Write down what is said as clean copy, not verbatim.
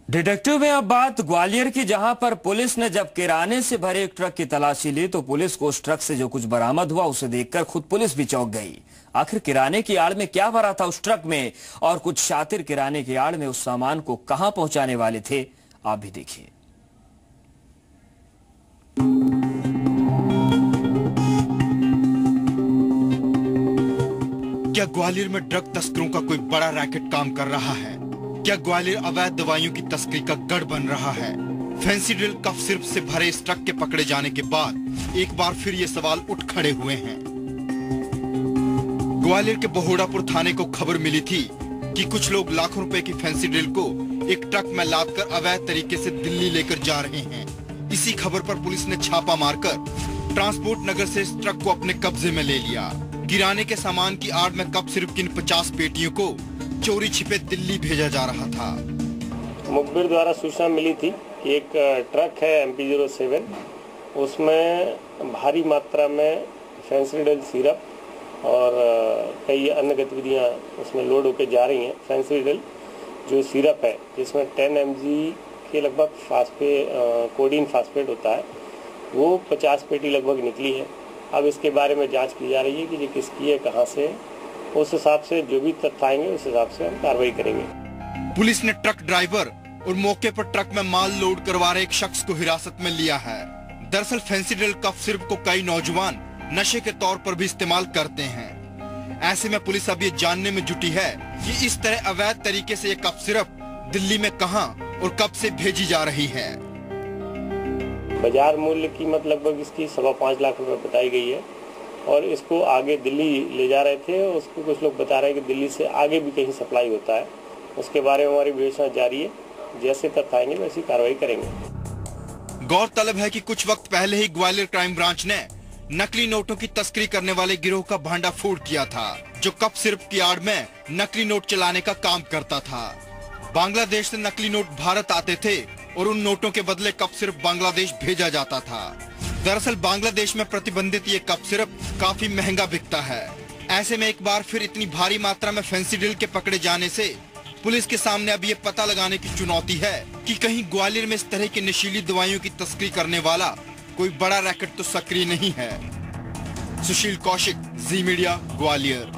Detective में अब बात ग्वालियर की, जहां पर पुलिस ने जब किराने से भरे एक ट्रक की तलाशी ली तो पुलिस को उस ट्रक से जो कुछ बरामद हुआ उसे देखकर खुद पुलिस भी चौंक गई। आखिर किराने की आड़ में क्या भरा था उस ट्रक में, और कुछ शातिर किराने की आड़ में उस सामान को कहां पहुंचाने वाले थे, आप भी देखिए। क्या ग्वालियर में ड्रग तस्करों का कोई बड़ा रैकेट काम कर रहा है? क्या ग्वालियर अवैध दवाइयों की तस्करी का गढ़ बन रहा है? फैंसी ड्रिल कफ सिरप से भरे इस ट्रक के पकड़े जाने के बाद एक बार फिर ये सवाल उठ खड़े हुए हैं। ग्वालियर के बहोड़ापुर थाने को खबर मिली थी कि कुछ लोग लाखों रुपए की फैंसी ड्रिल को एक ट्रक में लादकर अवैध तरीके से दिल्ली लेकर जा रहे हैं। इसी खबर पर पुलिस ने छापा मारकर ट्रांसपोर्ट नगर से इस ट्रक को अपने कब्जे में ले लिया। किराने के सामान की आड़ में कप सिरप की 50 पेटियों को चोरी छिपे दिल्ली भेजा जा रहा था। मुखबिर द्वारा सूचना मिली थी कि एक ट्रक है MP07, उसमें भारी मात्रा में फेंसिडिल सिरप और कई अन्य गतिविधियां उसमें लोड होकर जा रही हैं। फेंसिडिल जो सिरप है जिसमें 10 mg के लगभग कोडीन फास्फेट होता है, वो 50 पेटी लगभग निकली है। अब इसके बारे में जांच की जा रही है कि ये किसकी है, कहां से। उस हिसाब से जो भी तथ्य आएंगे उस हिसाब से हम कार्रवाई करेंगे। पुलिस ने ट्रक ड्राइवर और मौके पर ट्रक में माल लोड करवा रहे एक शख्स को हिरासत में लिया है। दरअसल फैंसिडिल कफ सिरप को कई नौजवान नशे के तौर पर भी इस्तेमाल करते हैं। ऐसे में पुलिस अब ये जानने में जुटी है कि इस तरह अवैध तरीके से ये कफ सिरप दिल्ली में कहां और कब से भेजी जा रही है। बाजार मूल्य कीमत लगभग इसकी 5.25 लाख रुपए बताई गई है और इसको आगे दिल्ली ले जा रहे थे। उसको कुछ लोग बता रहे हैं कि दिल्ली से आगे भी कहीं सप्लाई होता है। उसके बारे में हमारी विवेचना जारी है, जैसे तथ्य आएंगे वैसी कार्रवाई करेंगे। गौरतलब है कि कुछ वक्त पहले ही ग्वालियर क्राइम ब्रांच ने नकली नोटों की तस्करी करने वाले गिरोह का भांडाफोड़ किया था, जो कप सिरप की आड़ में नकली नोट चलाने का काम करता था। बांग्लादेश से नकली नोट भारत आते थे और उन नोटों के बदले कप सिरप बांग्लादेश भेजा जाता था। दरअसल बांग्लादेश में प्रतिबंधित ये कप सिरप काफी महंगा बिकता है। ऐसे में एक बार फिर इतनी भारी मात्रा में फेंसिडिल के पकड़े जाने से पुलिस के सामने अब ये पता लगाने की चुनौती है कि कहीं ग्वालियर में इस तरह की नशीली दवाइयों की तस्करी करने वाला कोई बड़ा रैकेट तो सक्रिय नहीं है। सुशील कौशिक, जी मीडिया, ग्वालियर।